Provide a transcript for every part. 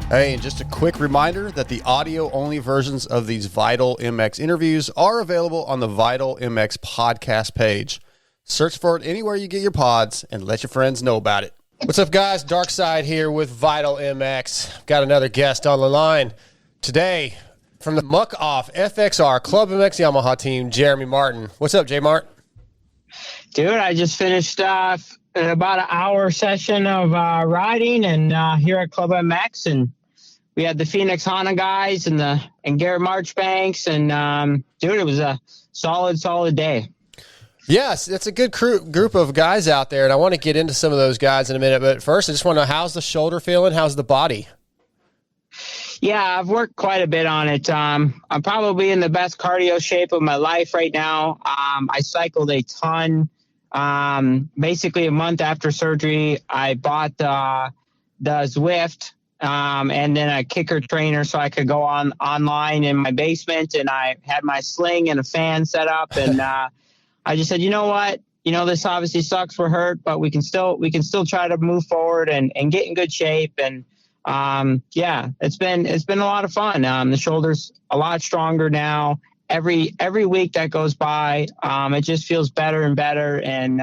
Hey, and just a quick reminder that the audio-only versions of these Vital MX interviews are available on the Vital MX podcast page. Search for it anywhere you get your pods and let your friends know about it. What's up, guys? Dark Side here with Vital MX. Got another guest on the line today from the Muck Off FXR ClubMX Yamaha team, Jeremy Martin. What's up, J Mart? Dude, I just finished about an hour session of riding and here at ClubMX, and we had the Phoenix Honda guys and Garrett Marchbanks, and dude, it was a solid day. Yes, it's a good group of guys out there, and I want to get into some of those guys in a minute. But first, I just want to know, how's the shoulder feeling? How's the body? Yeah, I've worked quite a bit on it. I'm probably in the best cardio shape of my life right now. I cycled a ton. Basically a month after surgery, I bought the Zwift and then a kicker trainer so I could go online in my basement, and I had my sling and a fan set up, and I just said, you know what? This obviously sucks. We're hurt, but we can still try to move forward and get in good shape. And yeah, it's been a lot of fun. The shoulder's a lot stronger now. Every week that goes by, it just feels better and better. And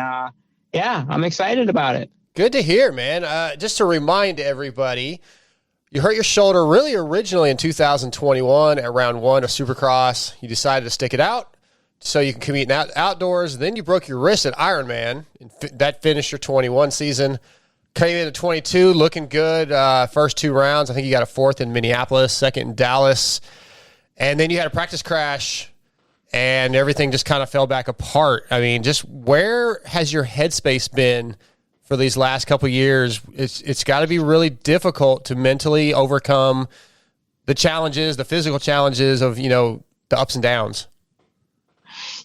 yeah, I'm excited about it. Good to hear, man. Just to remind everybody, you hurt your shoulder really originally in 2021 at round 1 of Supercross. You decided to stick it out so you can compete outdoors. Then you broke your wrist at Ironman, and that finished your 21 season. Came into 22 looking good. First 2 rounds, I think you got a 4th in Minneapolis, 2nd in Dallas. And then you had a practice crash, and everything just kind of fell back apart. I mean, just where has your headspace been for these last couple of years? It's got to be really difficult to mentally overcome the challenges, the physical challenges of, the ups and downs.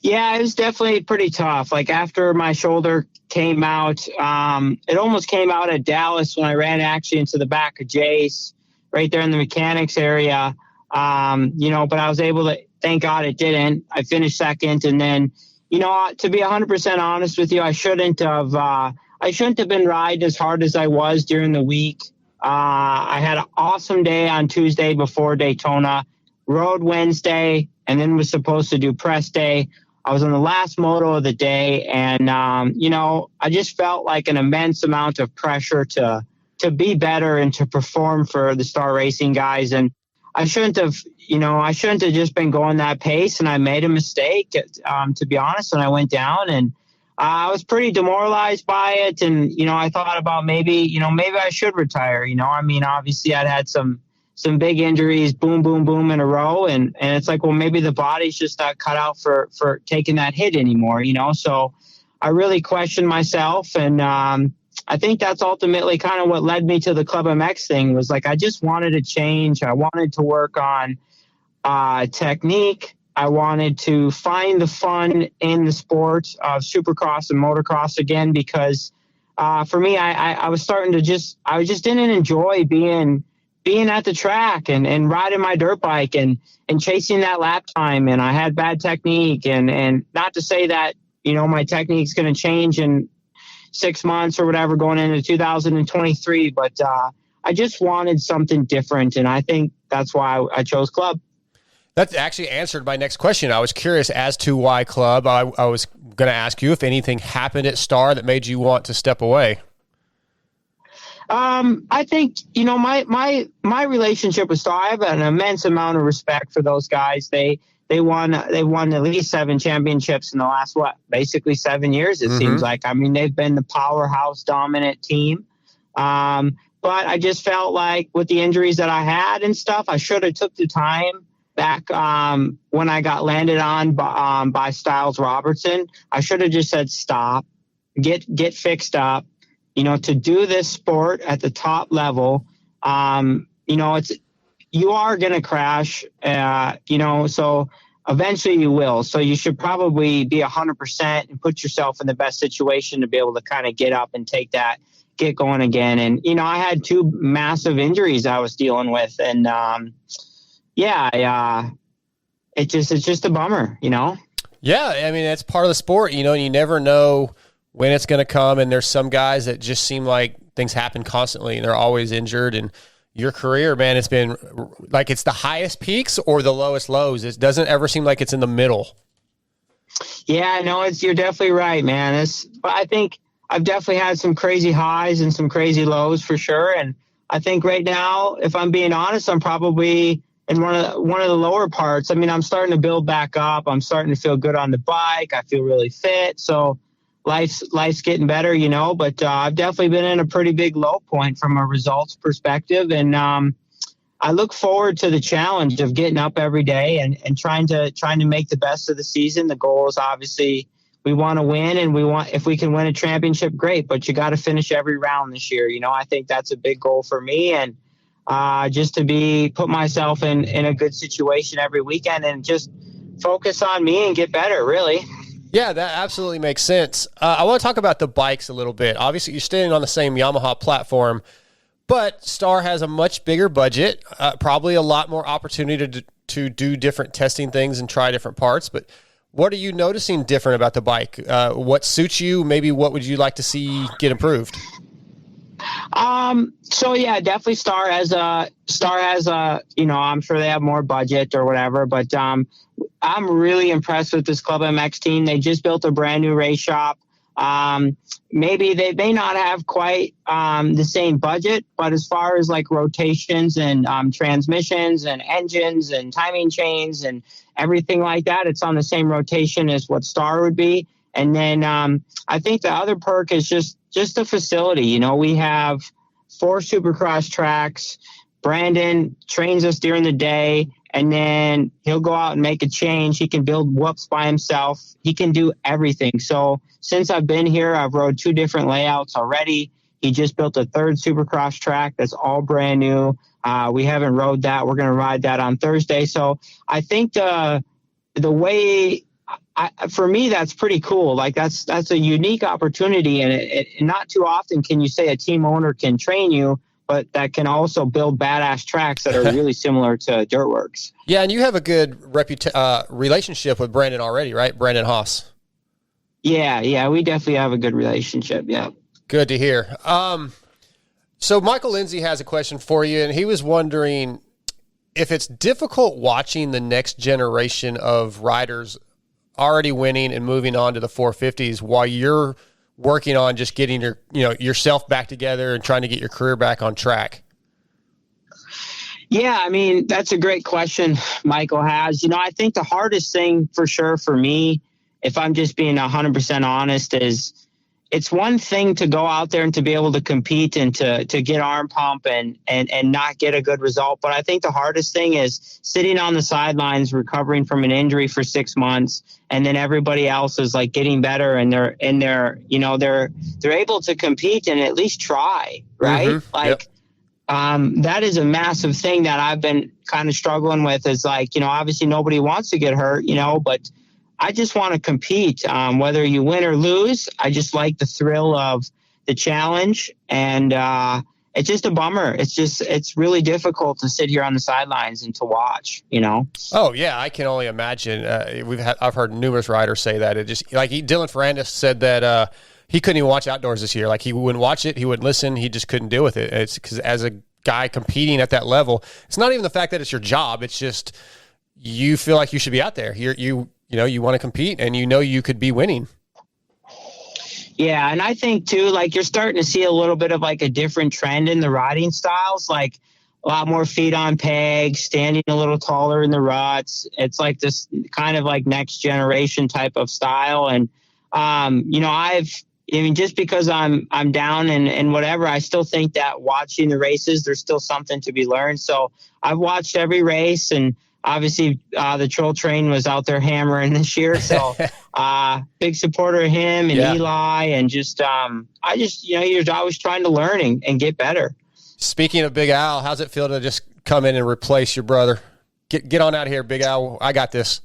Yeah, it was definitely pretty tough. Like after my shoulder came out, it almost came out at Dallas when I ran actually into the back of Jace right there in the mechanics area. But I was able to, thank God it didn't. I finished second. And then, to be 100% honest with you, I shouldn't have been riding as hard as I was during the week. I had an awesome day on Tuesday before Daytona, rode Wednesday, and then was supposed to do press day. I was on the last moto of the day, and, I just felt like an immense amount of pressure to be better and to perform for the Star Racing guys. And I shouldn't have just been going that pace, and I made a mistake, to be honest, and I went down, and I was pretty demoralized by it. And, I thought about maybe I should retire. Obviously I'd had some big injuries, boom, boom, boom in a row. And it's like, well, maybe the body's just not cut out for taking that hit anymore, So I really questioned myself. And I think that's ultimately kind of what led me to the ClubMX thing, was like, I just wanted to change. I wanted to work on technique. I wanted to find the fun in the sport of Supercross and motocross again, because for me, I was starting to I just didn't enjoy being at the track and riding my dirt bike and chasing that lap time. And I had bad technique, and not to say that, my technique's going to change in 6 months or whatever going into 2023. But I just wanted something different. And I think that's why I chose Club. That actually answered my next question. I was curious as to why Club. I was going to ask you if anything happened at Star that made you want to step away. I think, my relationship with Star, I have an immense amount of respect for those guys. They won at least 7 championships in the last, basically 7 years, it seems like. I mean, they've been the powerhouse dominant team. But I just felt like with the injuries that I had and stuff, I should have took the time back when I got landed on by Styles Robertson. I should have just said, stop, get fixed up. To do this sport at the top level, you are going to crash, so eventually you will. So you should probably be 100% and put yourself in the best situation to be able to kind of get up and get going again. And, I had 2 massive injuries I was dealing with. And, it's just a bummer, Yeah. I mean, it's part of the sport, and you never know when it's going to come. And there's some guys that just seem like things happen constantly and they're always injured, and your career, man, it's been like it's the highest peaks or the lowest lows. It doesn't ever seem like it's in the middle. Yeah, no, you're definitely right, man. But I think I've definitely had some crazy highs and some crazy lows for sure. And I think right now, if I'm being honest, I'm probably in one of the lower parts. I mean, I'm starting to build back up. I'm starting to feel good on the bike. I feel really fit. So life's getting better, but I've definitely been in a pretty big low point from a results perspective. And I look forward to the challenge of getting up every day and trying to make the best of the season. The goal is obviously we want to win, and if we can win a championship, great, but you got to finish every round this year. I think that's a big goal for me, and just to put myself in a good situation every weekend and just focus on me and get better, really. Yeah, that absolutely makes sense. I want to talk about the bikes a little bit. Obviously, you're staying on the same Yamaha platform, but Star has a much bigger budget, probably a lot more opportunity to do different testing things and try different parts. But what are you noticing different about the bike? What suits you? Maybe what would you like to see get improved? So yeah, definitely Star has I'm sure they have more budget or whatever, but, I'm really impressed with this ClubMX team. They just built a brand new race shop. Maybe they may not have quite, the same budget, but as far as like rotations and, transmissions and engines and timing chains and everything like that, it's on the same rotation as what Star would be. And then, I think the other perk is just the facility. We have 4 Supercross tracks. Brandon trains us during the day, and then he'll go out and make a change. He can build whoops by himself. He can do everything. So since I've been here, I've rode 2 different layouts already. He just built a 3rd Supercross track that's all brand new. We haven't rode that. We're going to ride that on Thursday. So I think the way for me, that's pretty cool. Like that's a unique opportunity, and not too often can you say a team owner can train you, but that can also build badass tracks that are really similar to Dirtworks. Yeah, and you have a good relationship with Brandon already, right? Brandon Haas. Yeah, we definitely have a good relationship. Yeah. Good to hear. So Michael Lindsay has a question for you, and he was wondering if it's difficult watching the next generation of riders already winning and moving on to the 450s while you're working on just getting yourself back together and trying to get your career back on track. Yeah, I mean, that's a great question Michael has. I think the hardest thing for sure for me, if I'm just being 100% honest, is it's one thing to go out there and to be able to compete and to get arm pump and not get a good result. But I think the hardest thing is sitting on the sidelines, recovering from an injury for 6 months. And then everybody else is like getting better and they're able to compete and at least try. Right. Mm-hmm. That is a massive thing that I've been kind of struggling with is like, obviously nobody wants to get hurt, but I just want to compete, whether you win or lose. I just like the thrill of the challenge, and it's just a bummer. It's really difficult to sit here on the sidelines and to watch. Oh yeah, I can only imagine. I've heard numerous riders say that. It just like Dylan Ferrandis said that he couldn't even watch outdoors this year. Like he wouldn't watch it, he wouldn't listen. He just couldn't deal with it. It's because as a guy competing at that level, it's not even the fact that it's your job. It's just you feel like you should be out there. You want to compete and you could be winning. Yeah. And I think too, like you're starting to see a little bit of like a different trend in the riding styles, like a lot more feet on pegs, standing a little taller in the ruts. It's like this kind of like next generation type of style. And, just because I'm down and whatever, I still think that watching the races, there's still something to be learned. So I've watched every race, and obviously, the Troll Train was out there hammering this year. So, big supporter of him and Eli, and you're always trying to learn and get better. Speaking of Big Al, how's it feel to just come in and replace your brother? Get on out here, Big Al. I got this.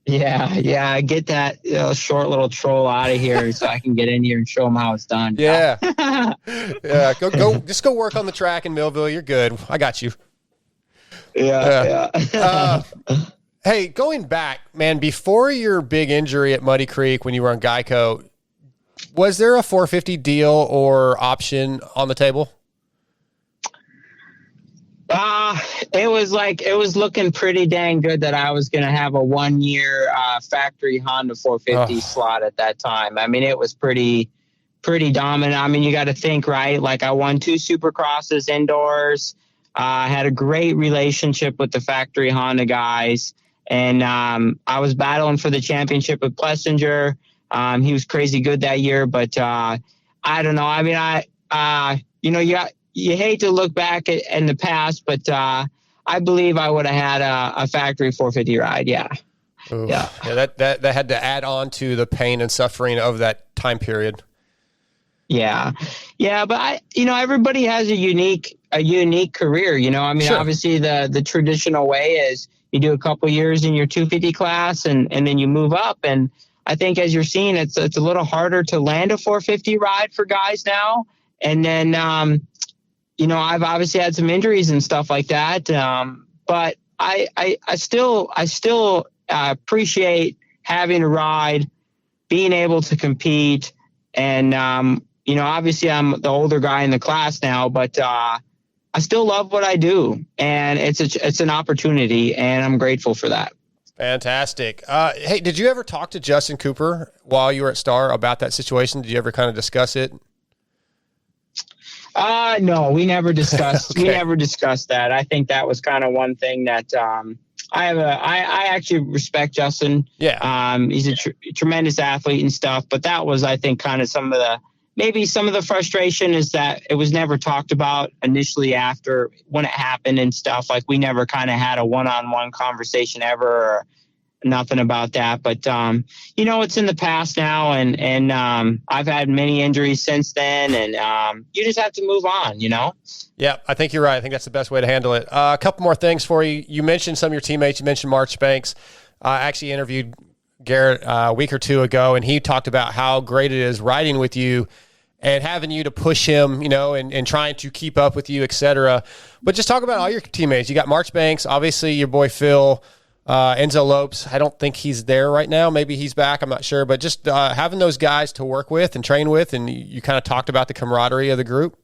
Yeah. Get that short little troll out of here so I can get in here and show him how it's done. Yeah. Yeah. Go work on the track in Millville. You're good. I got you. Yeah. Hey, going back, man, before your big injury at Muddy Creek when you were on Geico, was there a 450 deal or option on the table? It was looking pretty dang good that I was going to have a 1-year factory Honda 450 slot at that time. I mean, it was pretty dominant. I mean, you got to think, right? Like, I won 2 Supercrosses indoors. I had a great relationship with the factory Honda guys, and I was battling for the championship with Plessinger. He was crazy good that year, but I don't know. I mean, you hate to look back in the past, but I believe I would have had a factory 450 ride. Yeah. Ooh. Yeah. That had to add on to the pain and suffering of that time period. Yeah. Yeah. But everybody has a unique career, I mean, Sure. Obviously the traditional way is you do a couple years in your 250 class and then you move up. And I think, as you're seeing, it's a little harder to land a 450 ride for guys now. And then, I've obviously had some injuries and stuff like that. But I still appreciate having a ride, being able to compete. And, obviously I'm the older guy in the class now, but I still love what I do. And it's an opportunity, and I'm grateful for that. Fantastic. Hey, did you ever talk to Justin Cooper while you were at Star about that situation? Did you ever kind of discuss it? No, we never discussed. Okay. We never discussed that. I think that was kind of one thing that I actually respect Justin. Yeah. He's a tremendous athlete and stuff. But that was, I think, kind of some of the frustration is that it was never talked about initially after when it happened and stuff. Like, we never kind of had a one-on-one conversation ever. Or nothing about that, but it's in the past now, and I've had many injuries since then, and you just have to move on. Yeah, I think you're right. I think that's the best way to handle it. A couple more things for you. You mentioned some of your teammates. You mentioned March Banks. I actually interviewed Garrett a week or two ago, and he talked about how great it is riding with you and having you to push him, and trying to keep up with you, et cetera. But just talk about all your teammates. You got March Banks, obviously your boy Phil, Enzo Lopes. I don't think he's there right now. Maybe he's back. I'm not sure. But just having those guys to work with and train with, and you kind of talked about the camaraderie of the group.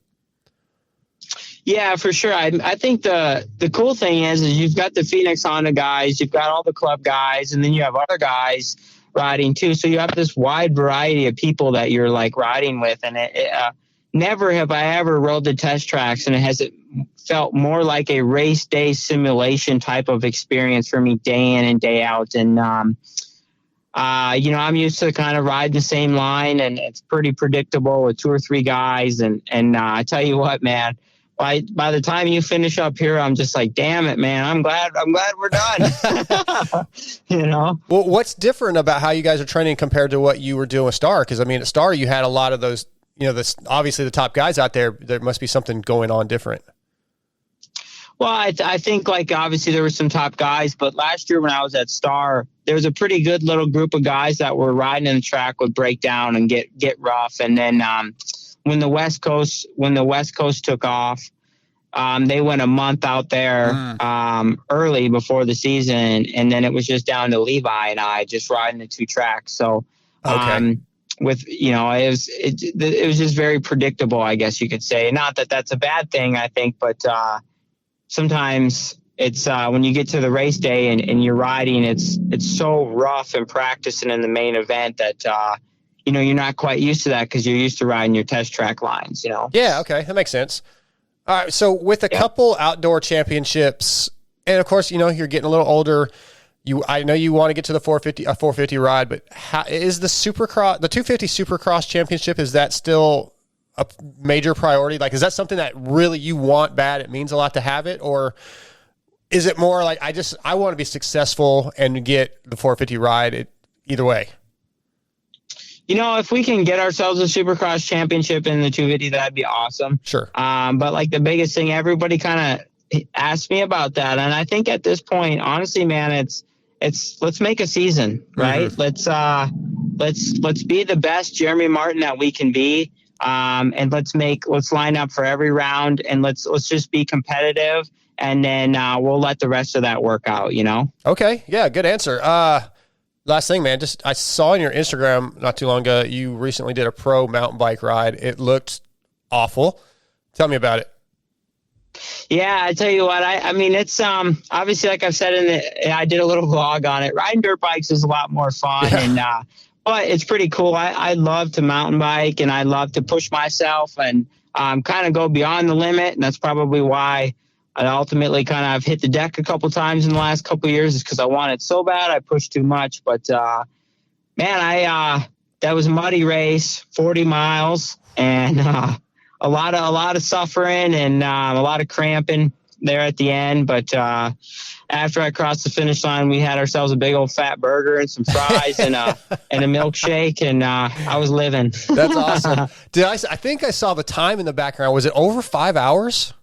Yeah, for sure. I think the cool thing is you've got the Phoenix Honda guys, you've got all the club guys, and then you have other guys riding too. So you have this wide variety of people that you're like riding with. And never have I ever rode the test tracks, and it felt more like a race day simulation type of experience for me day in and day out. And, I'm used to kind of riding the same line, and it's pretty predictable with 2 or 3 guys. And I tell you what, man, by the time you finish up here, I'm just like, damn it, man, I'm glad we're done. Well, what's different about how you guys are training compared to what you were doing with Star? Because, I mean, at Star, you had a lot of those, obviously the top guys out there. There must be something going on different. Well, I think, like, obviously there were some top guys, but last year when I was at Star, there was a pretty good little group of guys that were riding in the track would break down and get rough. And then when the West Coast took off, they went a month out there early before the season, and then it was just down to Levi and I just riding the 2 tracks. So okay. It was just very predictable, I guess you could say. Not that that's a bad thing, I think, but sometimes it's when you get to the race day and you're riding, it's so rough in practice and in the main event that you're not quite used to that because you're used to riding your test track lines. Yeah, okay, that makes sense. All right, so with a couple outdoor championships, and of course, you're getting a little older. I know you want to get to the 450 ride, but how is the 250 Supercross Championship? Is that still a major priority? Like, is that something that really you want bad? It means a lot to have it, or is it more like I want to be successful and get the 450 ride? Either way. If we can get ourselves a Supercross Championship in the 250, that'd be awesome. Sure. But like the biggest thing, everybody kind of asked me about that, and I think at this point, honestly, man, it's let's make a season, right? Mm-hmm. Let's be the best Jeremy Martin that we can be, and let's line up for every round, and let's just be competitive, and then we'll let the rest of that work out. Okay. Yeah. Good answer. Last thing, man, I saw on your Instagram not too long ago, you recently did a pro mountain bike ride. It looked awful. Tell me about it. Yeah, I tell you what, I mean, it's obviously, like I've said I did a little vlog on it. Riding dirt bikes is a lot more fun, and but it's pretty cool. I love to mountain bike, and I love to push myself and kind of go beyond the limit, and that's probably why I ultimately kind of hit the deck a couple times in the last couple of years, is because I wanted so bad. I pushed too much, but man, that was a muddy race, 40 miles, and a lot of suffering and a lot of cramping there at the end. But after I crossed the finish line, we had ourselves a big old fat burger and some fries and a milkshake, and I was living. That's awesome. I think I saw the time in the background. Was it over 5 hours?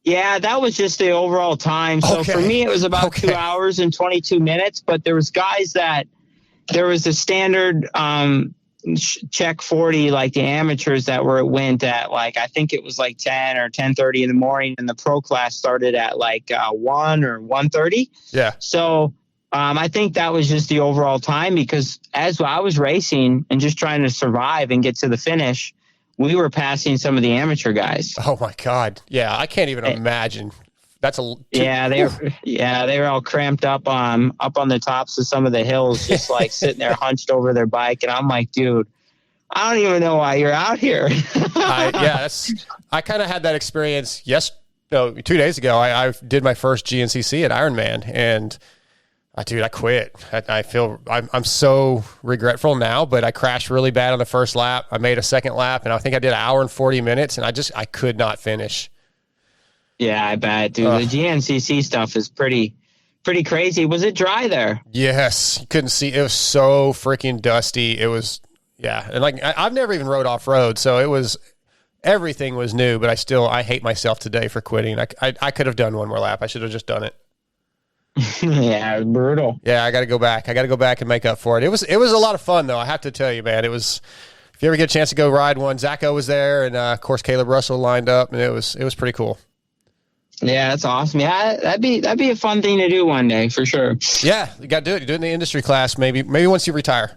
Yeah, that was just the overall time. So for me, it was about 2 hours and 22 minutes. But there was guys that there was a standard check 40, like the amateurs that went at like, I think it was like 10 or 10:30 in the morning, and the pro class started at like 1 or 1:30. Yeah. So I think that was just the overall time, because as I was racing and just trying to survive and get to the finish, we were passing some of the amateur guys. Oh my God. Yeah. I can't even imagine. That's they were all cramped up on the tops of some of the hills, just like sitting there hunched over their bike. And I'm like, dude, I don't even know why you're out here. I kind of had that experience 2 days ago. I did my first GNCC at Ironman, and dude, I quit. I'm so regretful now, but I crashed really bad on the first lap. I made a second lap, and I think I did an hour and 40 minutes, and I could not finish. Yeah, I bet, dude. The GNCC stuff is pretty crazy. Was it dry there? Yes. You couldn't see. It was so freaking dusty. It was, and like, I've never even rode off-road, so everything was new, but I hate myself today for quitting. I could have done one more lap. I should have just done it. Yeah, it was brutal. Yeah, I got to go back. And make up for it. It was a lot of fun, though. I have to tell you, man. It was, if you ever get a chance to go ride one, Zacho was there, and of course Caleb Russell lined up, and it was pretty cool. Yeah, that's awesome. Yeah, that'd be a fun thing to do one day for sure. Yeah, you got to do it. You do it in the industry class, maybe once you retire.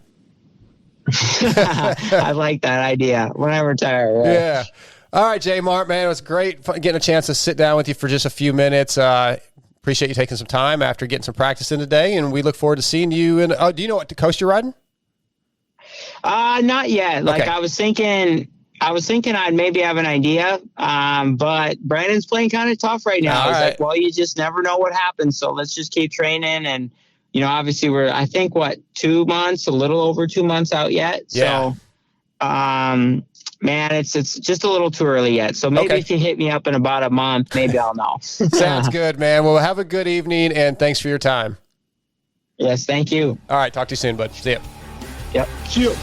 I like that idea. When I retire. Right? Yeah. All right, J Mart, man, it was great getting a chance to sit down with you for just a few minutes. Appreciate you taking some time after getting some practice in today, and we look forward to seeing you. Do you know what coast you're riding? Not yet. Like, okay. I was thinking I'd maybe have an idea, but Brandon's playing kind of tough right now. He's like, well, you just never know what happens, so let's just keep training. And, obviously we're, I think, 2 months, a little over 2 months out yet. Yeah. So, man, it's just a little too early yet. So maybe if you hit me up in about a month, maybe I'll know. Sounds good, man. Well, have a good evening, and thanks for your time. Yes, thank you. All right, talk to you soon, bud. See ya. Yep. See ya.